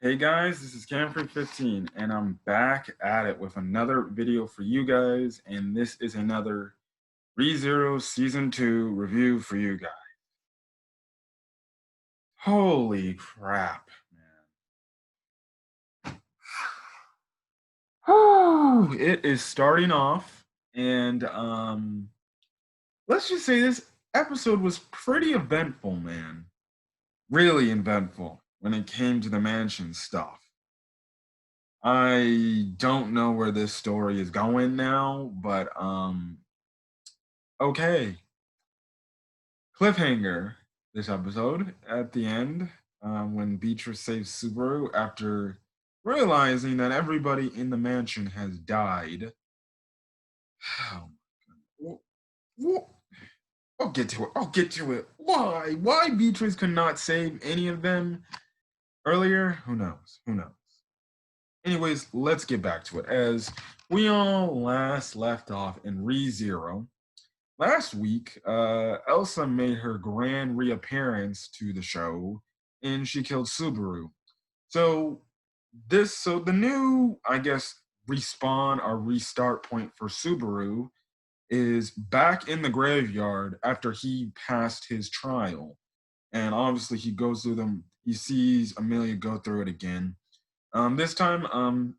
Hey guys, this is Camfrey15 and I'm back at it with another video for you guys, and this is another ReZero Season 2 review for you guys. Holy crap, man. It is starting off, and let's just say this episode was pretty eventful, man. Really eventful when it came to the mansion stuff. I don't know where this story is going now, but okay. Cliffhanger this episode at the end, when Beatrice saves Subaru after realizing that everybody in the mansion has died. Oh my god. I'll get to it. I'll get to it. Why? Why Beatrice could not save any of them earlier? Who knows? Who knows? Anyways, let's get back to it. As we all last left off in ReZero, last week, Elsa made her grand reappearance to the show, and she killed Subaru. So so the new, I guess, respawn or restart point for Subaru is back in the graveyard after he passed his trial, and obviously he goes through them. He sees Amelia go through it again. This time,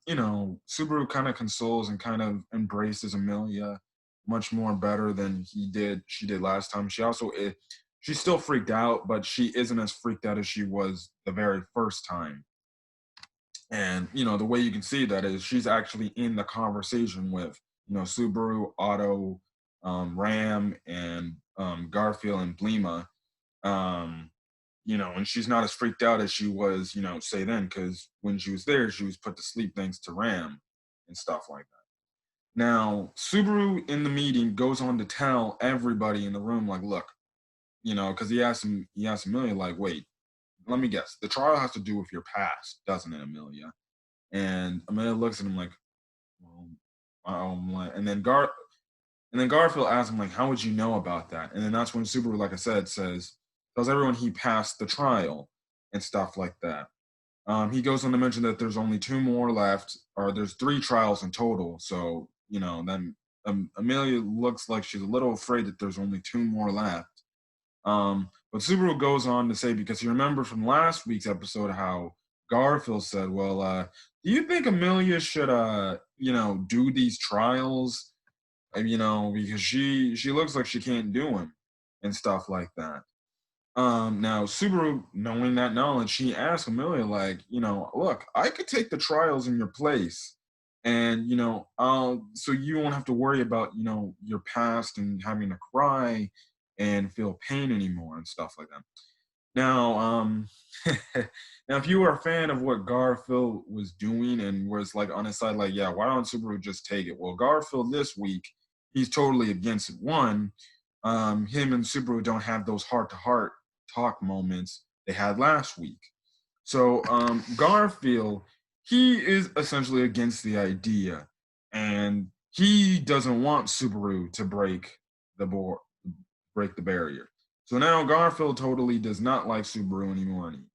Subaru kind of consoles and kind of embraces Amelia much more better than she did last time. She's still freaked out, but she isn't as freaked out as she was the very first time. And the way you can see that is she's actually in the conversation with Subaru, Otto, Ram, and Garfield and Blima. Um, and she's not as freaked out as she was, say then, because when she was there, she was put to sleep thanks to Ram and stuff like that. Now, Subaru in the meeting goes on to tell everybody in the room, like, look, because he asked Amelia, like, wait, let me guess, the trial has to do with your past, doesn't it, Amelia? And Amelia looks at him like, well, and then Garfield asks him, like, how would you know about that? And then that's when Subaru, like I said, tells everyone he passed the trial and stuff like that. He goes on to mention that there's only two more left, or there's three trials in total. So, then Amelia looks like she's a little afraid that there's only two more left. But Subaru goes on to say, because you remember from last week's episode how Garfield said, well, do you think Amelia should, do these trials? Because she looks like she can't do them and stuff like that. Now Subaru, knowing that knowledge, she asked Amelia, like, look, I could take the trials in your place, and so you won't have to worry about your past and having to cry and feel pain anymore and stuff like that. Now, now if you were a fan of what Garfield was doing and was like on his side, like, yeah, why don't Subaru just take it? Well, Garfield this week, he's totally against it. One, him and Subaru don't have those heart-to-heart talk moments they had last week. So Garfield, he is essentially against the idea, and he doesn't want Subaru to break the barrier. So now Garfield totally does not like Subaru anymore. And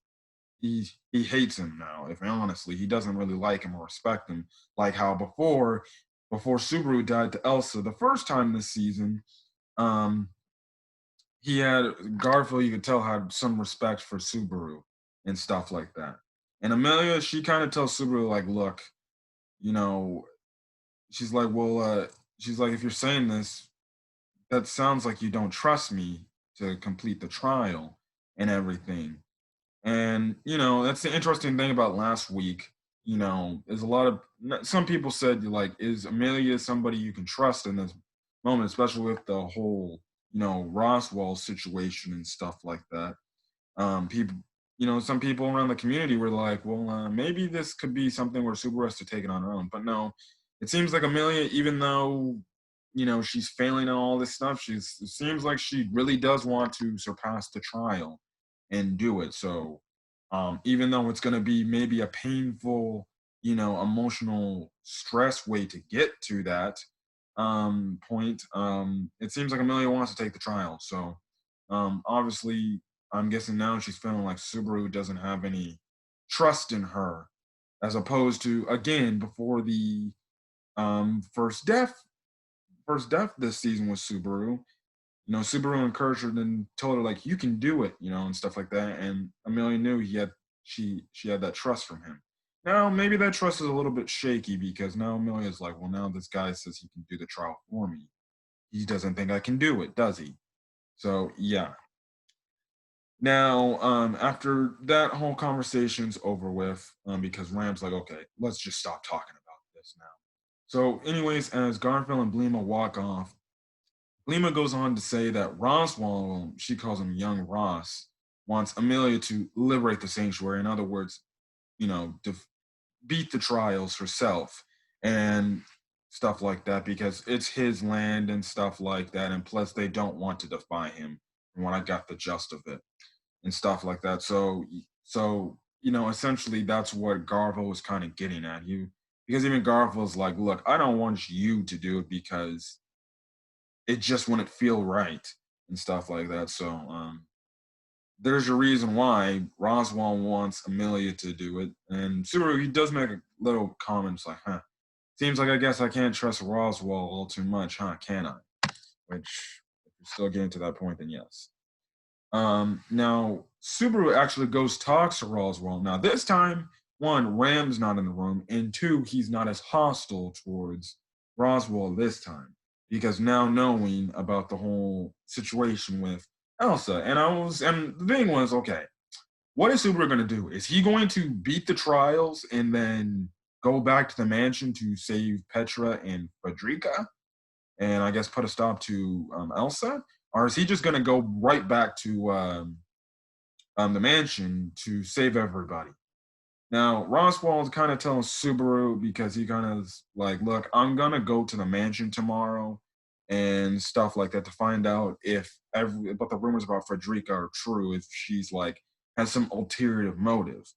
he hates him now. If honestly, he doesn't really like him or respect him. Like how before Subaru died to Elsa the first time this season, um, he had Garfield. You could tell had some respect for Subaru and stuff like that. And Amelia, she kind of tells Subaru, like, look, you know, she's like, well, she's like, if you're saying this, that sounds like you don't trust me to complete the trial and everything. And that's the interesting thing about last week. There's a lot of some people said, like, is Amelia somebody you can trust in this moment, especially with the whole Roswell situation and stuff like that. People, some people around the community were like, well, maybe this could be something where Subaru has to take it on her own. But no, it seems like Amelia, even though she's failing at all this stuff, it seems like she really does want to surpass the trial and do it. So even though it's going to be maybe a painful, emotional stress way to get to that point, it seems like Amelia wants to take the trial. So obviously, I'm guessing now she's feeling like Subaru doesn't have any trust in her, as opposed to, again, before the first death this season with Subaru. Subaru encouraged her and told her like, you can do it, and stuff like that. And Amelia knew she had that trust from him. Now maybe that trust is a little bit shaky because now Amelia's like, well, now this guy says he can do the trial for me. He doesn't think I can do it, does he? So yeah. Now, after that whole conversation's over with, because Ram's like, okay, let's just stop talking about this now. So, anyways, as Garfield and Blima walk off, Blima goes on to say that Roswell, she calls him young Ross, wants Amelia to liberate the sanctuary. In other words, beat the trials herself and stuff like that because it's his land and stuff like that. And plus, they don't want to defy him, from what I got the gist of it and stuff like that. So essentially, that's what Garfield was kind of getting at you, because even Garfield's like, look, I don't want you to do it because it just wouldn't feel right and stuff like that. So there's a reason why Roswell wants Amelia to do it, and Subaru, he does make a little comments like, "Huh, seems like I guess I can't trust Roswell a little too much, huh? Can I?" Which, if you're still getting to that point, then yes. Now Subaru actually goes talks to Roswell. Now this time, one, Ram's not in the room, and two, he's not as hostile towards Roswell this time because now knowing about the whole situation with Elsa, and the thing was, okay, what is Subaru going to do? Is he going to beat the trials and then go back to the mansion to save Petra and Frederica? And I guess put a stop to Elsa, or is he just going to go right back to the mansion to save everybody? Now, Roswell's kind of telling Subaru because he kind of like, look, I'm gonna go to the mansion tomorrow and stuff like that to find out but the rumors about Frederica are true, if she's like has some ulterior motives.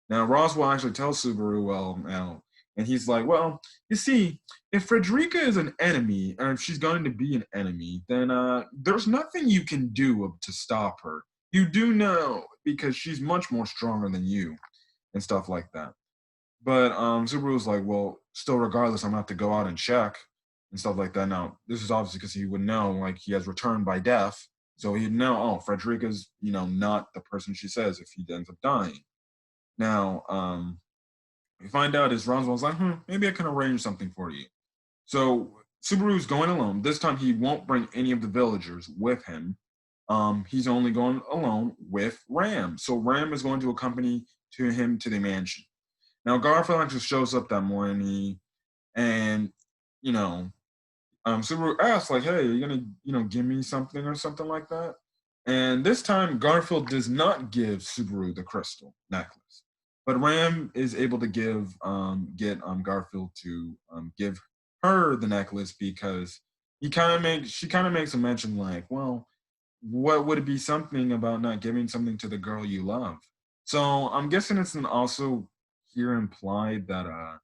Now, Roswell actually tells Subaru, well, now, and he's like, well, you see, if Frederica is an enemy, or if she's going to be an enemy, then there's nothing you can do to stop her. You do know because she's much more stronger than you and stuff like that. But Subaru's like, well, still, regardless, I'm gonna have to go out and check and stuff like that. Now, this is obviously because he would know, like, he has returned by death, so he'd know, oh, Frederica's, not the person she says if he ends up dying. Now, we find out is Roswell's like, maybe I can arrange something for you. So Subaru's going alone. This time, he won't bring any of the villagers with him. He's only going alone with Ram. So Ram is going to accompany to him to the mansion. Now Garfield actually shows up that morning, and you know, Subaru asks like, "Hey, are you gonna, give me something or something like that?" And this time, Garfield does not give Subaru the crystal necklace, but Ram is able to get Garfield to give her the necklace because she kind of makes a mention like, well, what would it be something about not giving something to the girl you love? So I'm guessing it's also here implied that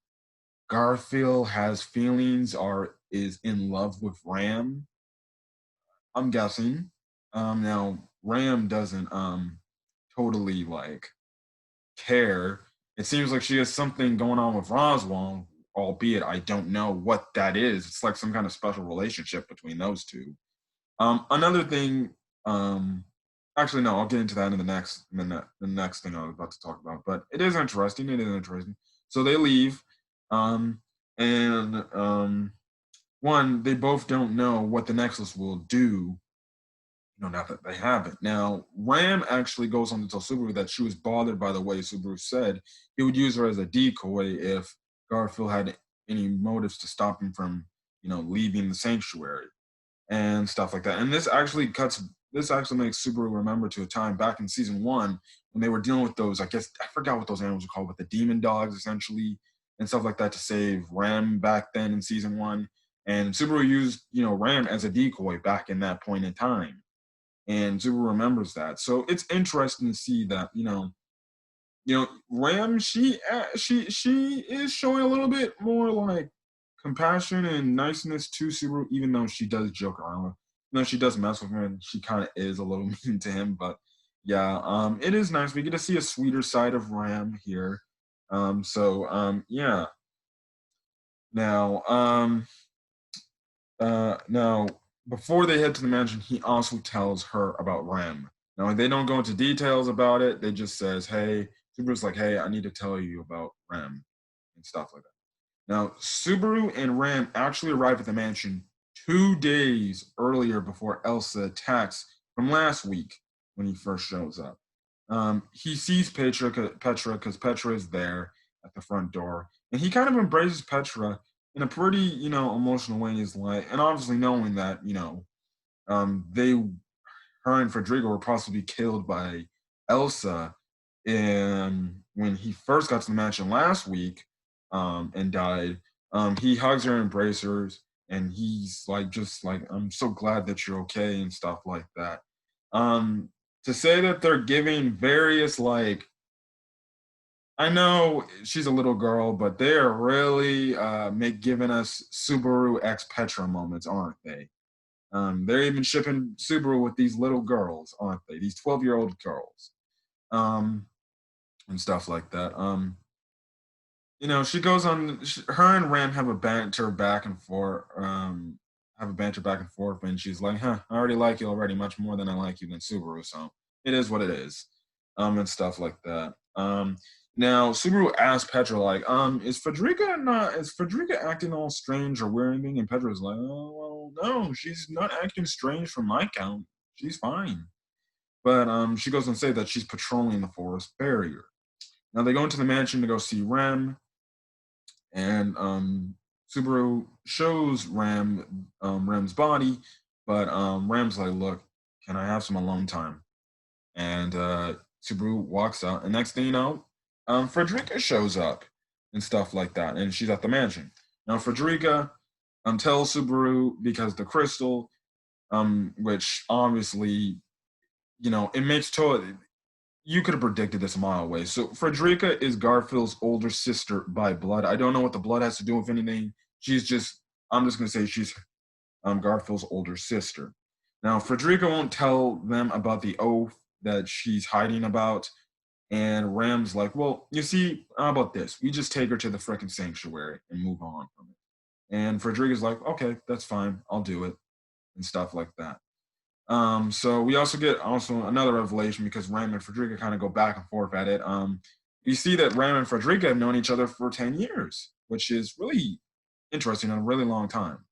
Garfield has feelings or is in love with Ram. I'm guessing. Now Ram doesn't totally like care. It seems like she has something going on with Roswell, albeit I don't know what that is. It's like some kind of special relationship between those two. Another thing, actually, no, I'll get into that in the next thing I was about to talk about. But it is interesting. It is interesting. So they leave, and one, they both don't know what the necklace will do. Now that they have it. Now, Ram actually goes on to tell Subaru that she was bothered by the way Subaru said he would use her as a decoy if Garfield had any motives to stop him from, leaving the sanctuary and stuff like that. And this actually makes Subaru remember to a time back in season 1 when they were dealing with those, I guess I forgot what those animals were called, but the demon dogs essentially and stuff like that to save Ram back then in season 1. And Subaru used, Ram as a decoy back in that point in time. And Subaru remembers that. So it's interesting to see that, Ram, she is showing a little bit more like compassion and niceness to Subaru, even though she does joke around with. She does mess with him, and she kind of is a little mean to him. But Yeah, it is nice. We get to see a sweeter side of Ram here. Yeah. Now, now, before they head to the mansion, he also tells her about Ram. Now, they don't go into details about it. They just says, "Hey," Subaru's like, "Hey, I need to tell you about Ram," and stuff like that. Now, Subaru and Ram actually arrive at the mansion 2 days earlier before Elsa attacks from last week when he first shows up. He sees Petra because Petra is there at the front door, and he kind of embraces Petra in a pretty, emotional way. He's like, and obviously knowing that, her and Frederica were possibly killed by Elsa, and when he first got to the mansion last week, and died, he hugs her and embraces her, and he's like, just like, "I'm so glad that you're okay," and stuff like that. Um, to say that they're giving various, like, I know she's a little girl, but they are really giving us Subaru X Petra moments, aren't they? They're even shipping Subaru with these little girls, aren't they? These 12-year-old girls, um, and stuff like that. She goes on. Her and Ram have a banter back and forth. And she's like, "Huh, I already like you already, much more than I like you than Subaru. So it is what it is," and stuff like that. Now Subaru asks Petra like, is Frederica acting all strange or weird or anything?" And Petra's like, "Oh, well, no, she's not acting strange from my count. She's fine." But she goes and say that she's patrolling the forest barrier. Now they go into the mansion to go see Rem, and Subaru shows Rem's body, but Rem's like, "Look, can I have some alone time?" And Subaru walks out, and next thing you know, Frederica shows up and stuff like that, and she's at the mansion. Now Frederica tells Subaru because the crystal, which obviously, it makes total. You could have predicted this a mile away. So Frederica is Garfield's older sister by blood. I don't know what the blood has to do with anything. I'm just gonna say she's Garfield's older sister. Now Frederica won't tell them about the oath that she's hiding about. And Ram's like, "Well, you see, how about this? We just take her to the frickin' sanctuary and move on from it." And Frederica's like, "Okay, that's fine. I'll do it," and stuff like that. So we also get another revelation because Ram and Frederica kind of go back and forth at it. We see that Ram and Frederica have known each other for 10 years, which is really interesting and a really long time.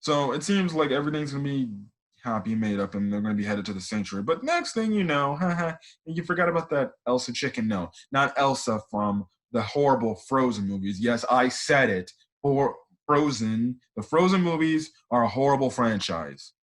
So it seems like everything's gonna be happy, made up, and they're gonna be headed to the sanctuary. But next thing you know, haha, you forgot about that Elsa chicken. No, not Elsa from the horrible Frozen movies. Yes, I said it. For Frozen, the Frozen movies are a horrible franchise.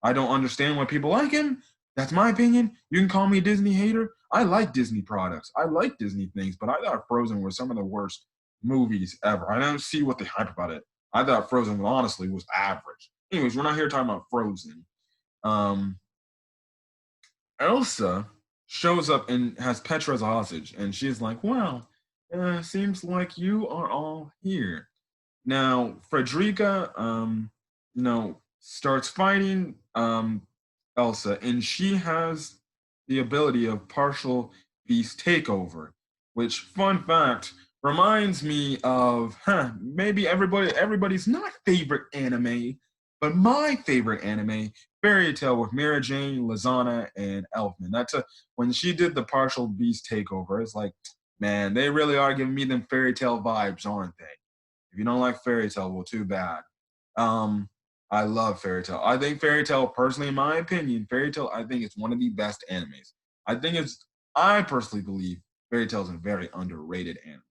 I don't understand why people like him. That's my opinion. You can call me a Disney hater. I like Disney products. I like Disney things, but I thought Frozen was some of the worst movies ever. I don't see what they hype about it. I thought Frozen honestly was average. Anyways, we're not here talking about Frozen. Um, Elsa shows up and has Petra as a hostage, and she's like, "Well, seems like you are all here." Now, Frederica, starts fighting Elsa, and she has the ability of partial beast takeover, which, fun fact, reminds me of maybe everybody's not favorite anime, but my favorite anime, Fairy Tale with Mira Jane, Lizana, and Elfman. When she did the partial beast takeover. It's like, man, they really are giving me them Fairy Tale vibes, aren't they? If you don't like Fairy Tale, well, too bad. Um, I love Fairy Tale. I think Fairy Tale, personally, in my opinion, Fairy Tale, I think it's one of the best animes. I think it's, I personally believe Fairy Tale is a very underrated anime.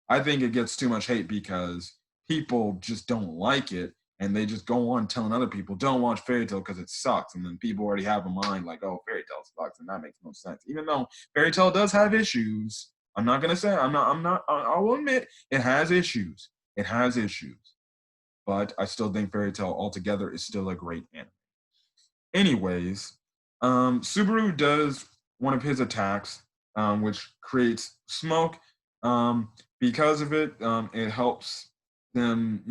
I think it gets too much hate because people just don't like it, and they just go on telling other people don't watch Fairy Tale because it sucks, and then people already have a mind like, "Oh, Fairy Tale sucks," and that makes no sense. Even though Fairy Tale does have issues, I'm not gonna say I'm not. I will admit it has issues. It has issues, but I still think Fairy Tale altogether is still a great anime. Anyways, Subaru does one of his attacks, which creates smoke. Because of it, it helps them,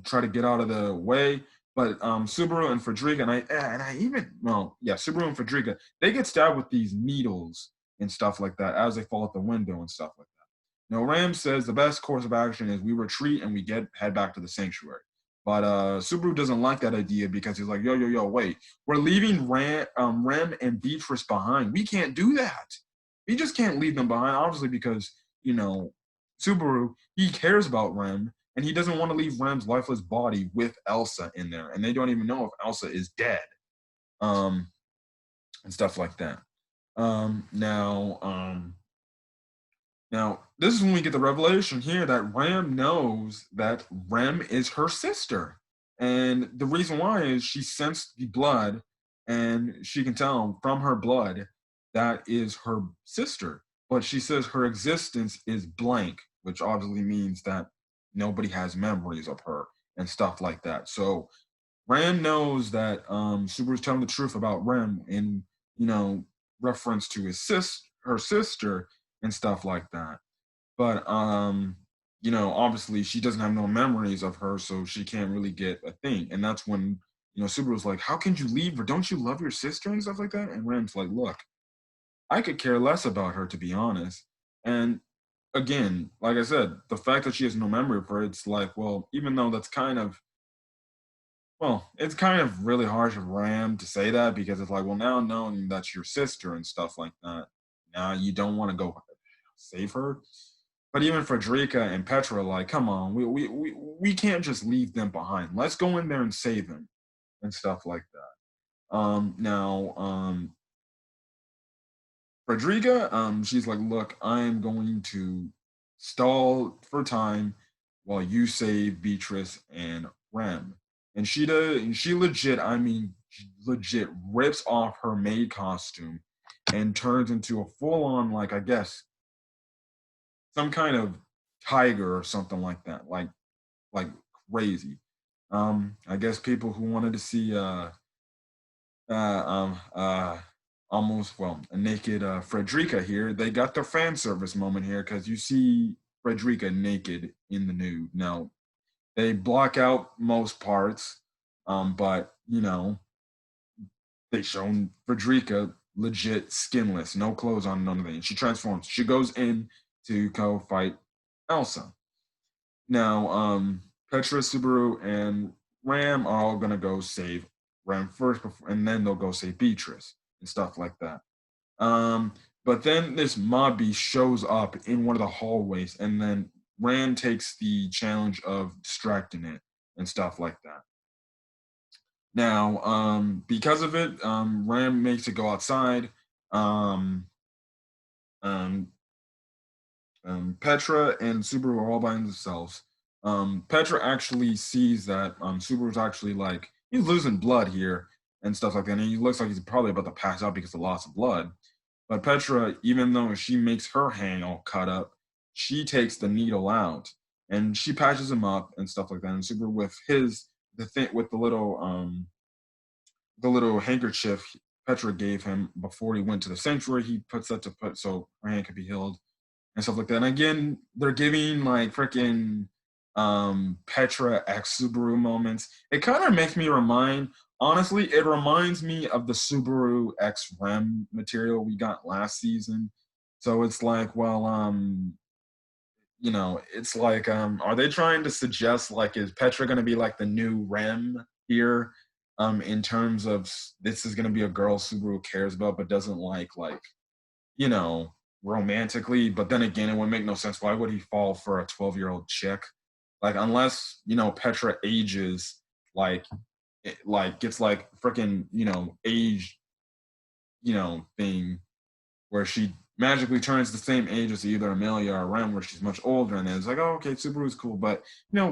try to get out of the way. But Subaru and Frederica, and I even well, yeah, Subaru and Frederica, they get stabbed with these needles and stuff like that as they fall out the window and stuff like that. Now, Ram says the best course of action is we retreat and we head back to the sanctuary. But Subaru doesn't like that idea because he's like, yo, wait, we're leaving Rem and Beatrice behind. We can't do that. We just can't leave them behind, obviously, because you know Subaru he cares about Rem and he doesn't want to leave Rem's lifeless body with Elsa in there, and they don't even know if Elsa is dead, um, and stuff like that. Um, now, um, Now, this is when we get the revelation here that Ram knows that Rem is her sister. And the reason why is she sensed the blood and she can tell from her blood that is her sister. But she says her existence is blank, which obviously means that nobody has memories of her and stuff like that. So Ram knows that Subaru's telling the truth about Rem in, you know, reference to her sister and stuff like that. But obviously she doesn't have no memories of her, so she can't really get a thing. And that's when, Subaru's like, how can you leave her? Don't you love your sister and stuff like that? And Ren's like, look, I could care less about her to be honest. And again, like I said, the fact that she has no memory of her, it's like, well, even though that's it's kind of really harsh of Ram to say that because it's like, well, now knowing that's your sister and stuff like that, now you don't want to go save her. But even Frederica and Petra, like, come on, we can't just leave them behind. Let's go in there and save them and stuff like that. Now, Frederica, she's like, look, I'm going to stall for time while you save Beatrice and Rem. And she legit, I mean, she legit rips off her maid costume and turns into a full on, like, I guess, some kind of tiger or something like that, like crazy. I guess people who wanted to see uh, um, uh, almost a naked Frederica here, they got their fan service moment here because you see Frederica naked in the nude. Now they block out most parts, but they shown Frederica legit skinless, no clothes on, none of that. And she transforms. She goes in to go fight Elsa. Now, Petra, Subaru, and Ram are all gonna go save Ram first, and then they'll go save Beatrice and stuff like that. Um, but then this mob beast shows up in one of the hallways, and then Ram takes the challenge of distracting it and stuff like that. Now, because of it, Ram makes it go outside. Um, um, Petra and Subaru are all by themselves. Petra actually sees that Subaru's actually like he's losing blood here and stuff like that. And he looks like he's probably about to pass out because of loss of blood. But Petra, even though she makes her hand all cut up, she takes the needle out and she patches him up and stuff like that. And Subaru with the thing with the little handkerchief Petra gave him before he went to the sanctuary, he puts that to put so her hand could be healed and stuff like that. And again, they're giving like freaking Petra X Subaru moments. It kind of makes me honestly, it reminds me of the Subaru X Rem material we got last season. So it's like, well, it's like, are they trying to suggest like is Petra gonna be like the new Rem here? In terms of this is gonna be a girl Subaru cares about but doesn't like you know, romantically, but then again, it would make no sense. Why would he fall for a 12-year-old chick? Like, unless, Petra ages, like, like gets like freaking, age, thing where she magically turns the same age as either Amelia or Ren, where she's much older, and then it's like, oh, okay, Subaru's cool. But,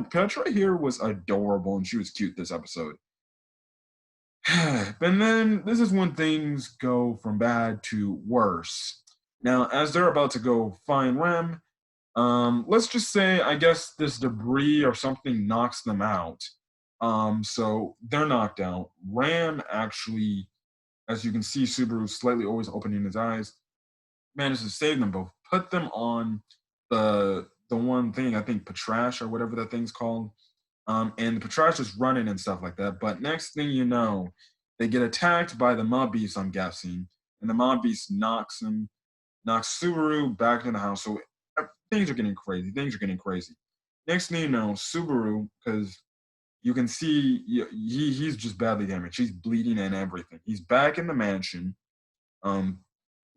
Petra here was adorable and she was cute this episode. And then this is when things go from bad to worse. Now, as they're about to go find Rem, let's just say, I guess this debris or something knocks them out. So they're knocked out. Ram actually, as you can see, Subaru slightly always opening his eyes, manages to save them both, put them on the one thing, I think Petrash or whatever that thing's called. And Petra's just running and stuff like that. But next thing you know, they get attacked by the mob beast, I'm guessing, and the mob beast knocks Subaru back in the house. So things are getting crazy. Things are getting crazy. Next thing you know, Subaru, because you can see he's just badly damaged. He's bleeding and everything. He's back in the mansion. Um,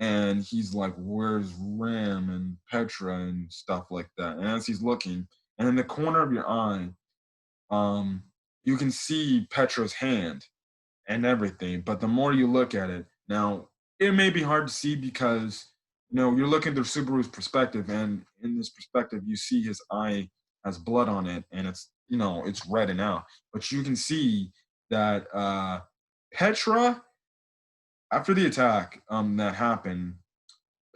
and he's like, "Where's Ram and Petra and stuff like that?" And as he's looking, and in the corner of your eye, um, you can see Petra's hand and everything. But the more you look at it, now it may be hard to see because you're looking through Subaru's perspective, and in this perspective, you see his eye has blood on it, and it's red and out. But you can see that Petra, after the attack that happened,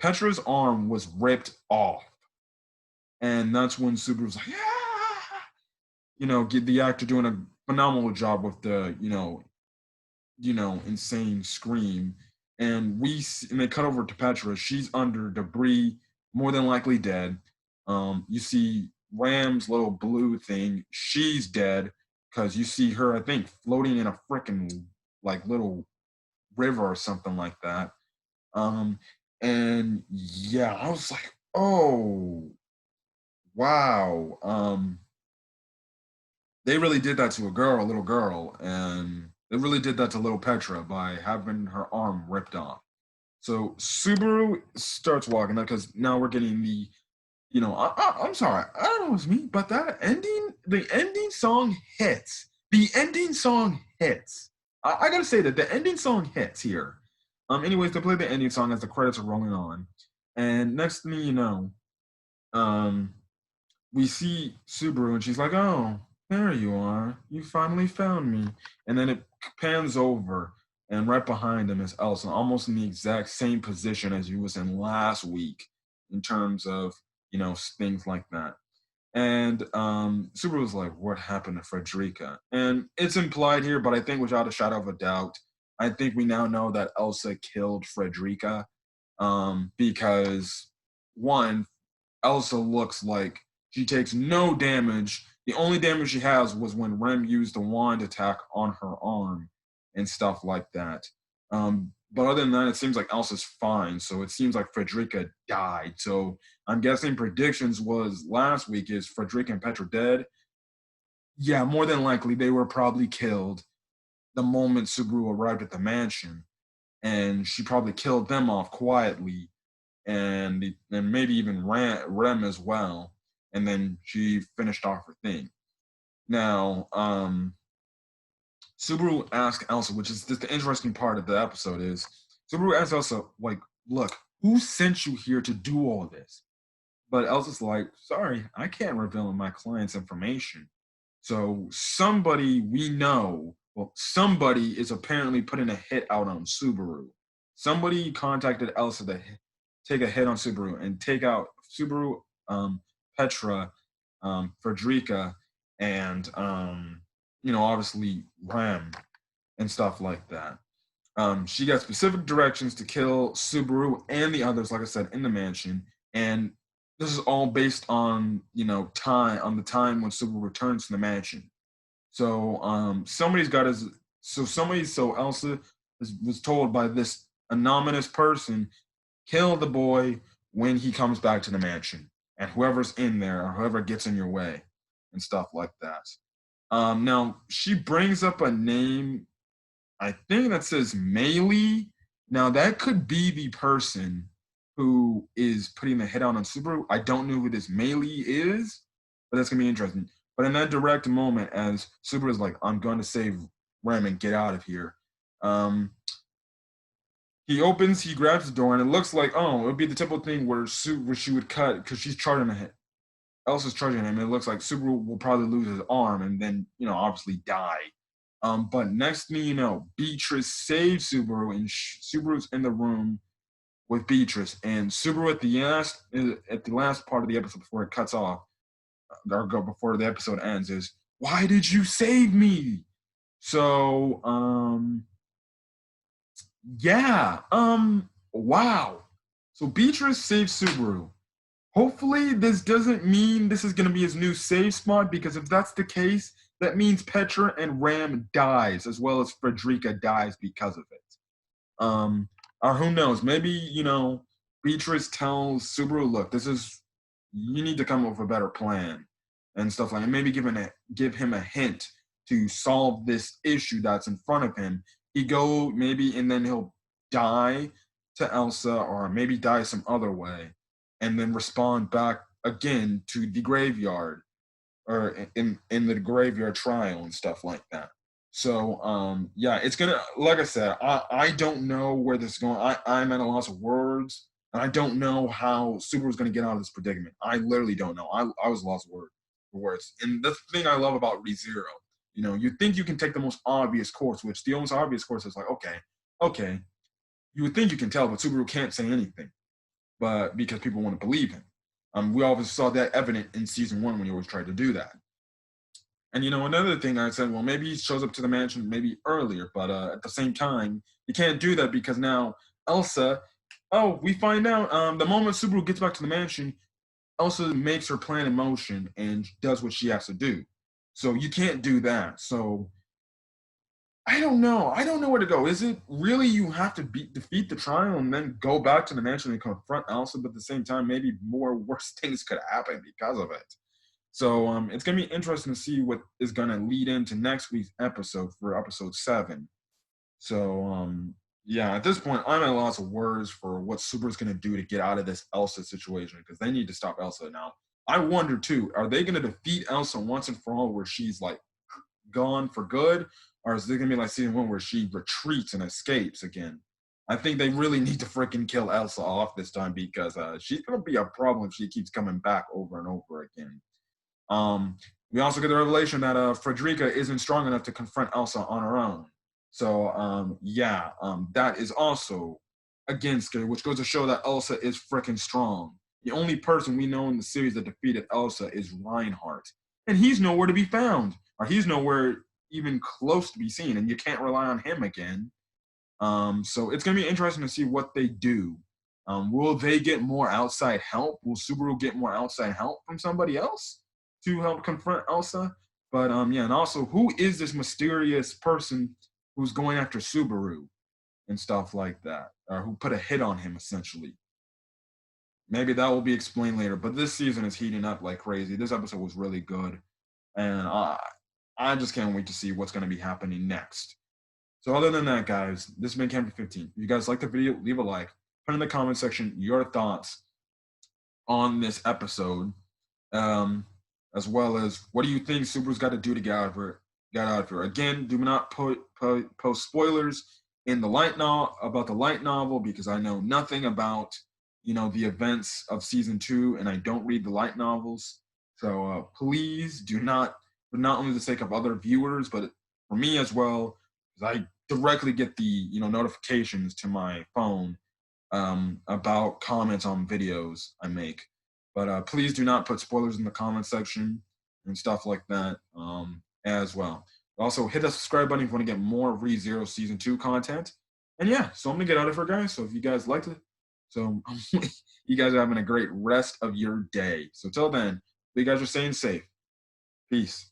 Petra's arm was ripped off, and that's when Subaru's like, yeah, get the actor doing a phenomenal job with the insane scream. And they cut over to Petra. She's under debris, more than likely dead. You see Ram's little blue thing. She's dead because you see her, I think, floating in a freaking like little river or something like that. Um, and yeah, I was like, oh wow. They really did that to a little girl, and they really did that to little Petra by having her arm ripped off. So Subaru starts walking up because now we're getting I'm sorry, I don't know what's me, but the ending song hits. The ending song hits. I gotta say that the ending song hits here. Anyways, they play the ending song as the credits are rolling on, and next thing you know, um, we see Subaru and she's like, "Oh, there you are. You finally found me." And then it pans over, and right behind him is Elsa, almost in the exact same position as he was in last week in terms of, things like that. And Subaru was like, "What happened to Frederica?" And it's implied here, but I think without a shadow of a doubt, I think we now know that Elsa killed Frederica, because one, Elsa looks like she takes no damage. The only damage she has was when Rem used the wand attack on her arm and stuff like that. But other than that, it seems like Elsa's fine. So it seems like Frederica died. So I'm guessing predictions was last week is Frederica and Petra dead. Yeah, more than likely they were probably killed the moment Subaru arrived at the mansion. And she probably killed them off quietly and maybe even Rem as well. And then she finished off her thing. Now, Subaru asked Elsa, which is just the interesting part of the episode, is Subaru asked Elsa, like, "Look, who sent you here to do all this?" But Elsa's like, "Sorry, I can't reveal my client's information." So somebody we know, well, somebody is apparently putting a hit out on Subaru. Somebody contacted Elsa to take a hit on Subaru and take out Subaru, Petra, Frederica, and obviously Ram and stuff like that. She got specific directions to kill Subaru and the others, like I said, in the mansion. And this is all based on the time when Subaru returns to the mansion. So Elsa was told by this anonymous person, kill the boy when he comes back to the mansion, and whoever's in there or whoever gets in your way and stuff like that. Now she brings up a name, I think that says Melee. Now that could be the person who is putting the hit out on Subaru. I don't know who this Melee is, but that's gonna be interesting. But in that direct moment, as Subaru is like, "I'm going to save Ram and get out of here," um, he grabs the door, and it looks like, it would be the typical thing where she would cut because she's charging a hit. Elsa's charging him, and it looks like Subaru will probably lose his arm and then, obviously die. But next thing you know, Beatrice saves Subaru, and Subaru's in the room with Beatrice, and Subaru at the last part of the episode before it cuts off, or before the episode ends, is, "Why did you save me?" So, yeah, wow. So Beatrice saves Subaru, Hopefully, this doesn't mean this is going to be his new save spot, because if that's the case, that means Petra and Ram dies, as well as Frederica dies because of it. Or who knows? Maybe, Beatrice tells Subaru, look, you need to come up with a better plan and stuff like that. Maybe give him a hint to solve this issue that's in front of him. Maybe, and then he'll die to Elsa, or maybe die some other way, and then respond back again to the graveyard, or in the graveyard trial and stuff like that. So yeah, it's gonna, like I said, I don't know where this is going. I'm at a loss of words, and I don't know how Subaru's gonna get out of this predicament. I literally don't know. I was lost for words. And the thing I love about ReZero, you think you can take the most obvious course, which the most obvious course is like, okay, you would think you can tell, but Subaru can't say anything, but because people want to believe him. We always saw that evident in season 1 when he always tried to do that. And another thing I said, well, maybe he shows up to the mansion maybe earlier, but at the same time, you can't do that because now Elsa. Oh, we find out the moment Subaru gets back to the mansion, Elsa makes her plan in motion and does what she has to do. So you can't do that. So I don't know. I don't know where to go. Is it really you have to defeat the trial and then go back to the mansion and confront Elsa, but at the same time, maybe more worse things could happen because of it. So it's gonna be interesting to see what is gonna lead into next week's episode for episode 7. So yeah, at this point, I'm at a loss of words for what Super's gonna do to get out of this Elsa situation, because they need to stop Elsa now. I wonder too, are they gonna defeat Elsa once and for all, where she's like gone for good, or is it gonna be like season 1 where she retreats and escapes again? I think they really need to freaking kill Elsa off this time, because she's gonna be a problem if she keeps coming back over and over again. We also get the revelation that Frederica isn't strong enough to confront Elsa on her own. So yeah, that is also again scary, which goes to show that Elsa is freaking strong. The only person we know in the series that defeated Elsa is Reinhardt, and he's nowhere to be found, or he's nowhere even close to be seen, and you can't rely on him again. So it's gonna be interesting to see what they do. Will they get more outside help? Will Subaru get more outside help from somebody else to help confront Elsa? But yeah, and also, who is this mysterious person who's going after Subaru and stuff like that, or who put a hit on him essentially? Maybe that will be explained later. But this season is heating up like crazy. This episode was really good, and I just can't wait to see what's going to be happening next. So other than that, guys, this has been Camper 15. If you guys like the video, leave a like. Put in the comment section your thoughts on this episode, as well as what do you think Subaru's got to do to get out of here. Again, do not post spoilers in the light novel about the light novel, because I know nothing about the events of season 2, and I don't read the light novels. So please do not, for not only the sake of other viewers, but for me as well, because I directly get the notifications to my phone about comments on videos I make. But please do not put spoilers in the comment section and stuff like that as well. Also, hit the subscribe button if you want to get more ReZero Season 2 content. And yeah, so I'm going to get out of here, guys. So if you guys liked it, so you guys are having a great rest of your day. So till then, you guys are staying safe. Peace.